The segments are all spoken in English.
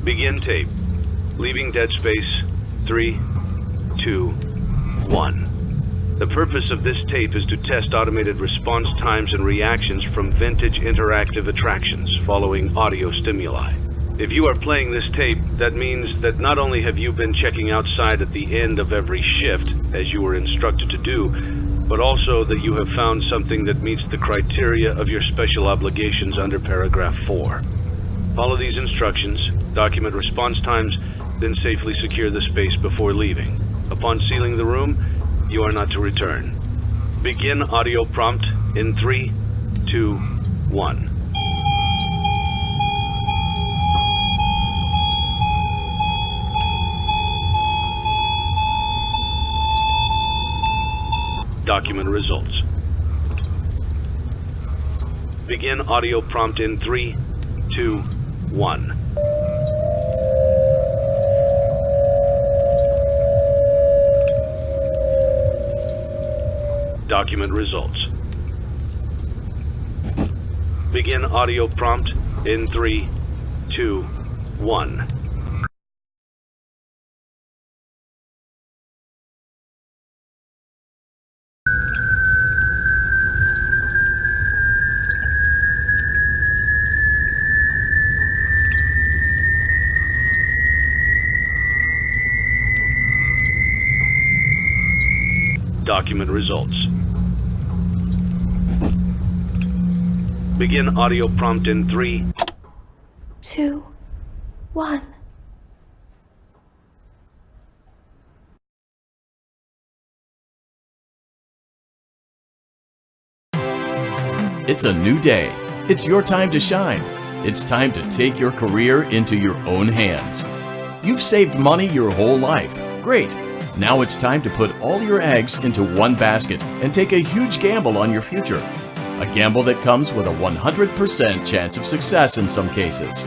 Begin tape. Leaving dead space. 3, 2, 1. The purpose of this tape is to test automated response times and reactions from vintage interactive attractions following audio stimuli. If you are playing this tape, that means that not only have you been checking outside at the end of every shift, as you were instructed to do, but also that you have found something that meets the criteria of your special obligations under paragraph 4. Follow these instructions, document response times, then safely secure the space before leaving. Upon sealing the room, you are not to return. Begin audio prompt in 3, 2, 1. Document results. Begin audio prompt in 3, 2, 1. Document results. Begin audio prompt in 3, 2, 1. Document results. Begin audio prompt in 3, 2, 1. It's a new day. It's your time to shine. It's time to take your career into your own hands. You've saved money your whole life. Great. Now it's time to put all your eggs into one basket and take a huge gamble on your future. A gamble that comes with a 100% chance of success in some cases.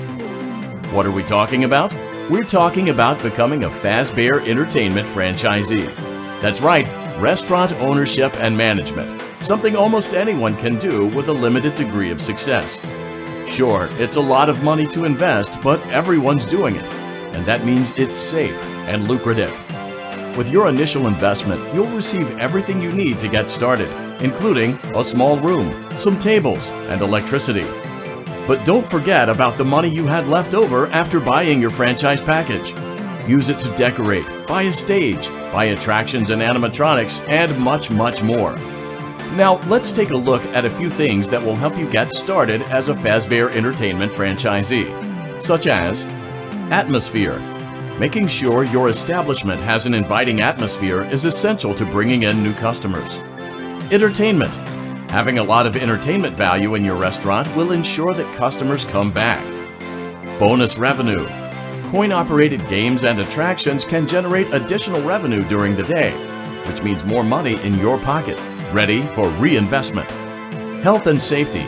What are we talking about? We're talking about becoming a Fazbear Entertainment franchisee. That's right, restaurant ownership and management. Something almost anyone can do with a limited degree of success. Sure, it's a lot of money to invest, but everyone's doing it. And that means it's safe and lucrative. With your initial investment, you'll receive everything you need to get started, including a small room, some tables, and electricity. But don't forget about the money you had left over after buying your franchise package. Use it to decorate, buy a stage, buy attractions and animatronics, and much, much more. Now, let's take a look at a few things that will help you get started as a Fazbear Entertainment franchisee, such as atmosphere. Making sure your establishment has an inviting atmosphere is essential to bringing in new customers. Entertainment. Having a lot of entertainment value in your restaurant will ensure that customers come back. Bonus revenue. Coin-operated games and attractions can generate additional revenue during the day, which means more money in your pocket, ready for reinvestment. Health and safety.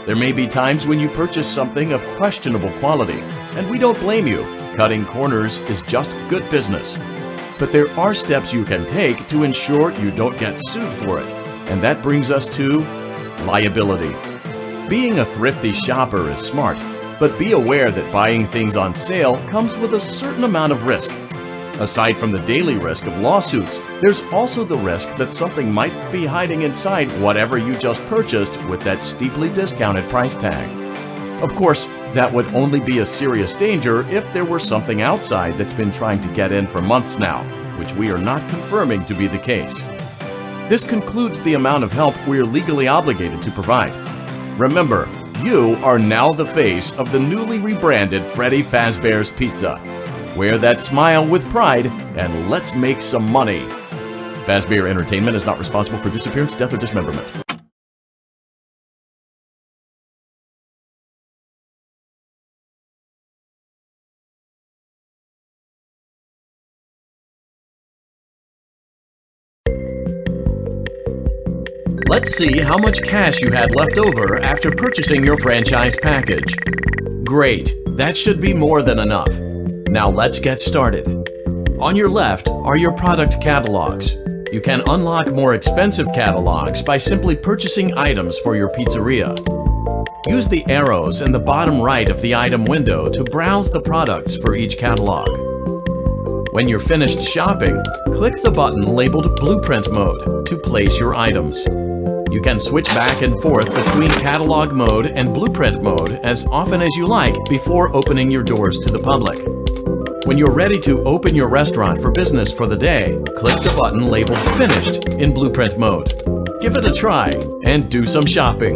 There may be times when you purchase something of questionable quality, and we don't blame you. Cutting corners is just good business. But there are steps you can take to ensure you don't get sued for it, and that brings us to liability. Being a thrifty shopper is smart, but be aware that buying things on sale comes with a certain amount of risk. Aside from the daily risk of lawsuits, there's also the risk that something might be hiding inside whatever you just purchased with that steeply discounted price tag. Of course, that would only be a serious danger if there were something outside that's been trying to get in for months now, which we are not confirming to be the case. This concludes the amount of help we are legally obligated to provide. Remember, you are now the face of the newly rebranded Freddy Fazbear's Pizza. Wear that smile with pride and let's make some money. Fazbear Entertainment is not responsible for disappearance, death, or dismemberment. Let's see how much cash you had left over after purchasing your franchise package. Great, that should be more than enough. Now let's get started. On your left are your product catalogs. You can unlock more expensive catalogs by simply purchasing items for your pizzeria. Use the arrows in the bottom right of the item window to browse the products for each catalog. When you're finished shopping, click the button labeled Blueprint Mode to place your items. You can switch back and forth between Catalog Mode and Blueprint Mode as often as you like before opening your doors to the public. When you're ready to open your restaurant for business for the day, click the button labeled Finished in Blueprint Mode. Give it a try and do some shopping.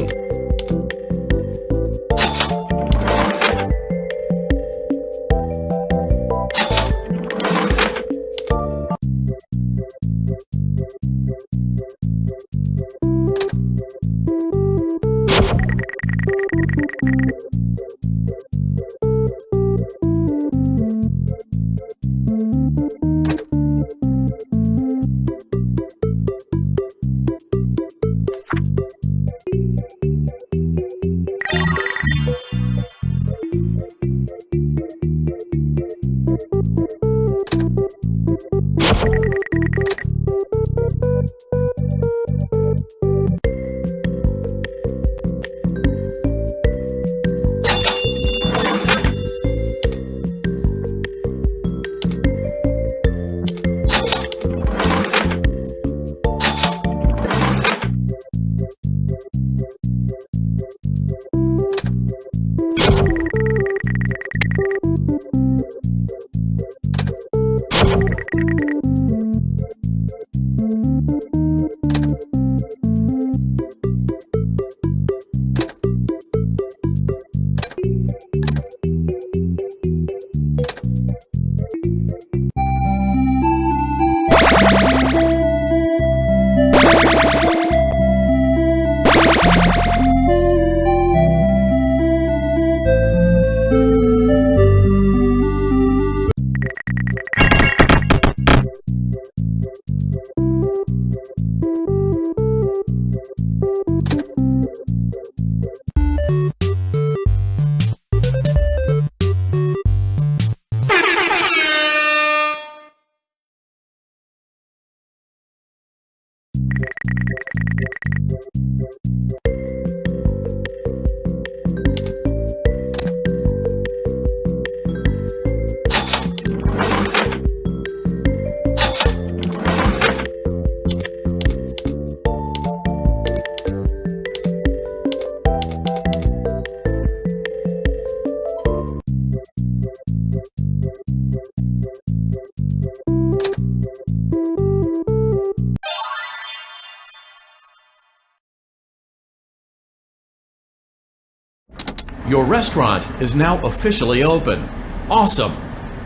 Your restaurant is now officially open. Awesome!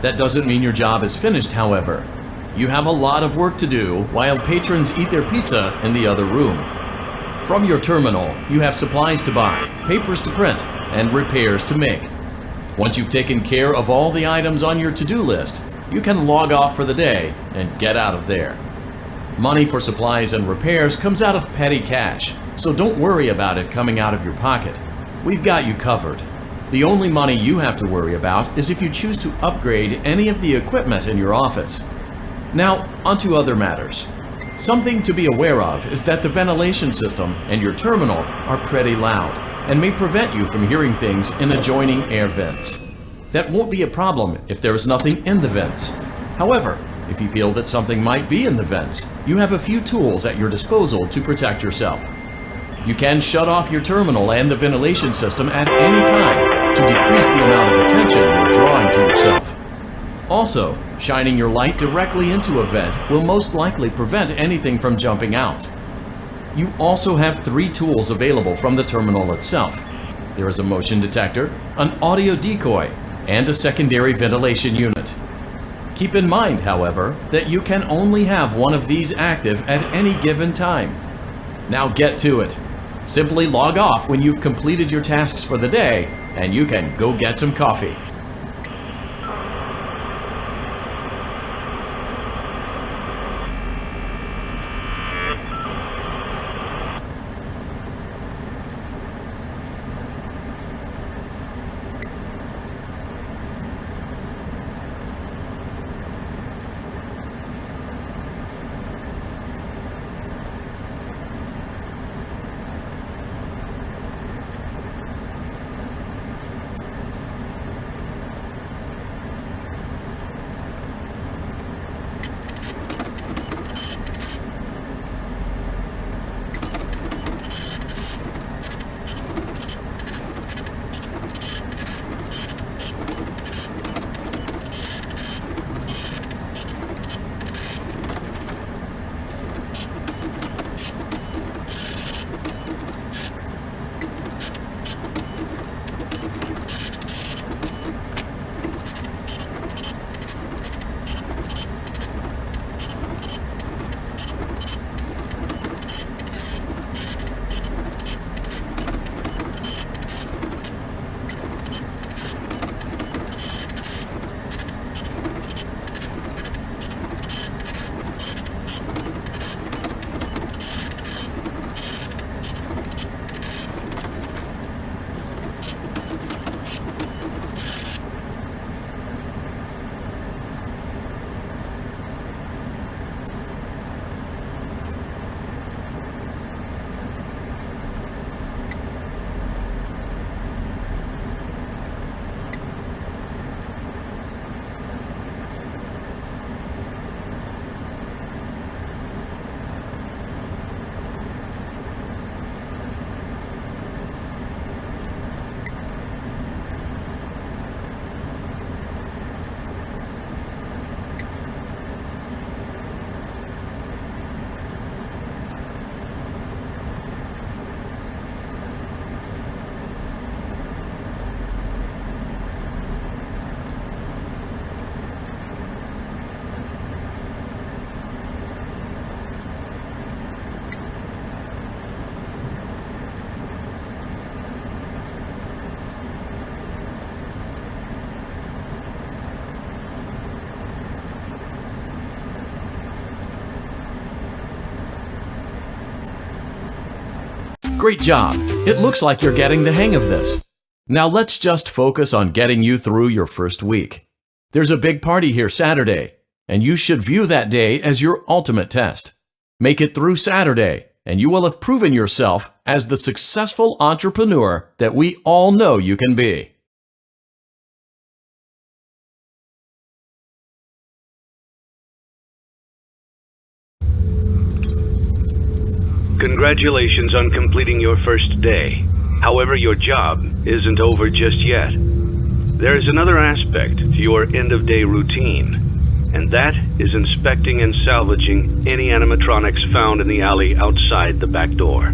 That doesn't mean your job is finished, however. You have a lot of work to do while patrons eat their pizza in the other room. From your terminal, you have supplies to buy, papers to print, and repairs to make. Once you've taken care of all the items on your to-do list, you can log off for the day and get out of there. Money for supplies and repairs comes out of petty cash, so don't worry about it coming out of your pocket. We've got you covered. The only money you have to worry about is if you choose to upgrade any of the equipment in your office. Now, onto other matters. Something to be aware of is that the ventilation system and your terminal are pretty loud and may prevent you from hearing things in adjoining air vents. That won't be a problem if there is nothing in the vents. However, if you feel that something might be in the vents, you have a few tools at your disposal to protect yourself. You can shut off your terminal and the ventilation system at any time to decrease the amount of attention you're drawing to yourself. Also, shining your light directly into a vent will most likely prevent anything from jumping out. You also have 3 tools available from the terminal itself. There is a motion detector, an audio decoy, and a secondary ventilation unit. Keep in mind, however, that you can only have one of these active at any given time. Now get to it. Simply log off when you've completed your tasks for the day, and you can go get some coffee. Great job! It looks like you're getting the hang of this. Now let's just focus on getting you through your first week. There's a big party here Saturday, and you should view that day as your ultimate test. Make it through Saturday, and you will have proven yourself as the successful entrepreneur that we all know you can be. Congratulations on completing your first day. However, your job isn't over just yet. There is another aspect to your end-of-day routine, and that is inspecting and salvaging any animatronics found in the alley outside the back door.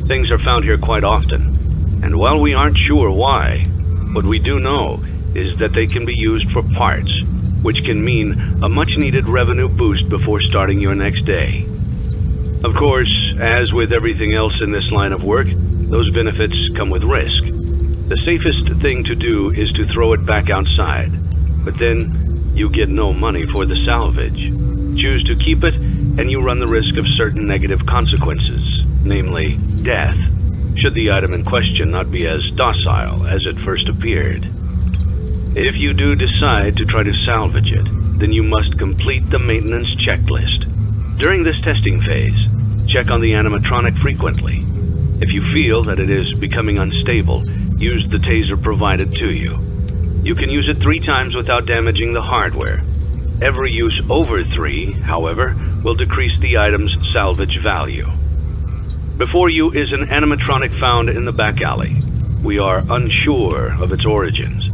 Things are found here quite often, And while we aren't sure why, what we do know is that they can be used for parts, which can mean a much-needed revenue boost before starting your next day. Of course, as with everything else in this line of work, those benefits come with risk. The safest thing to do is to throw it back outside, but then you get no money for the salvage. Choose to keep it, and you run the risk of certain negative consequences, namely death, should the item in question not be as docile as it first appeared. If you do decide to try to salvage it, then you must complete the maintenance checklist. During this testing phase, check on the animatronic frequently. If you feel that it is becoming unstable, use the taser provided to you. You can use it 3 times without damaging the hardware. Every use over 3, however, will decrease the item's salvage value. Before you is an animatronic found in the back alley. We are unsure of its origins.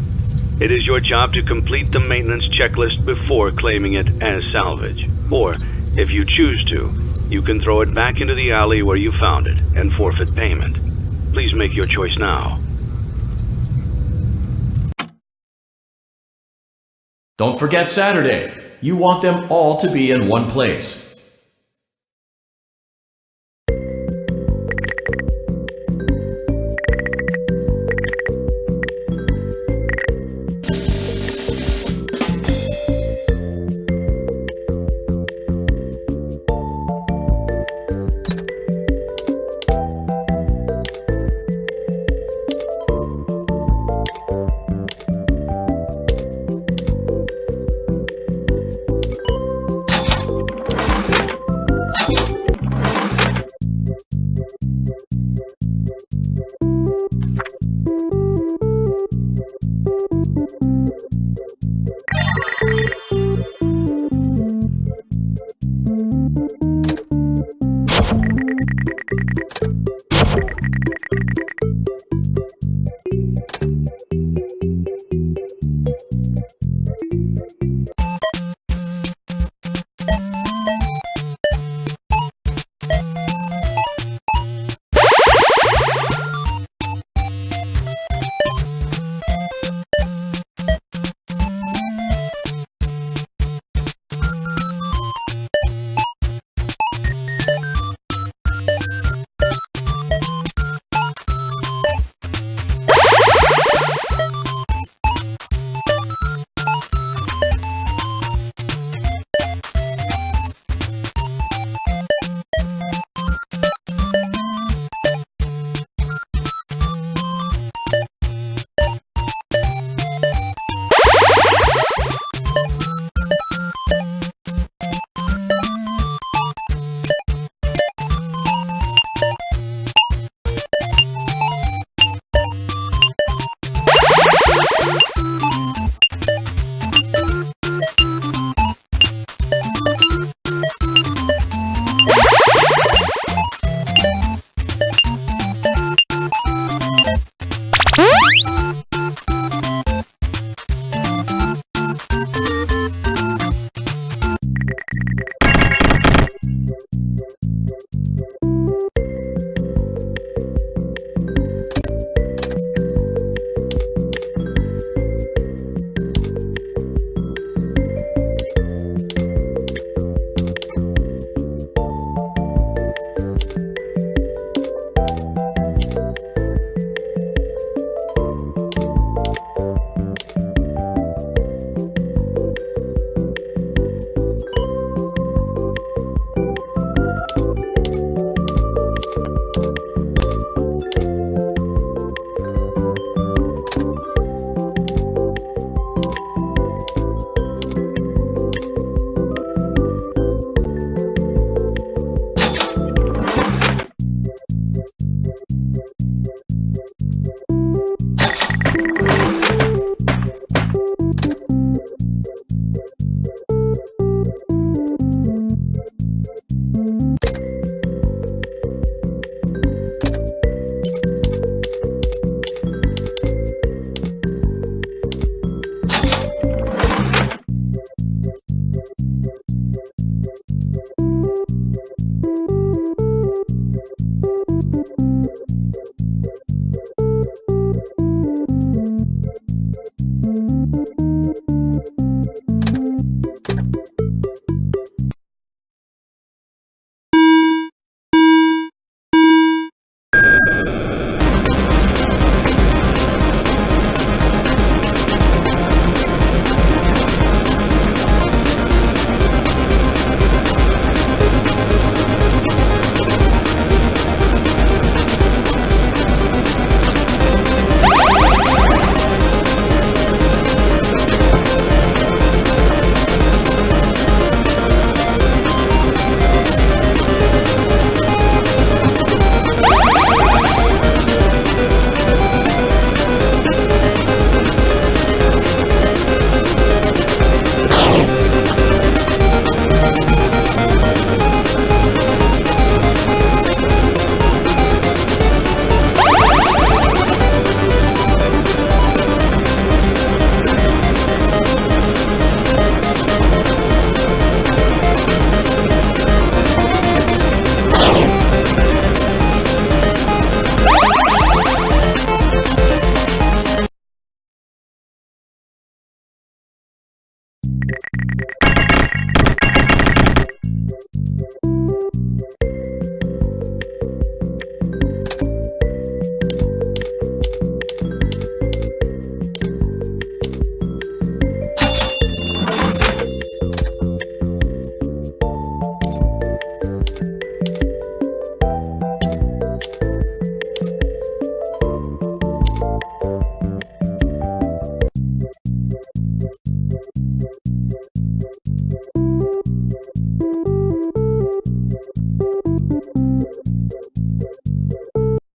It is your job to complete the maintenance checklist before claiming it as salvage. Or, if you choose to, you can throw it back into the alley where you found it and forfeit payment. Please make your choice now. Don't forget Saturday. You want them all to be in one place.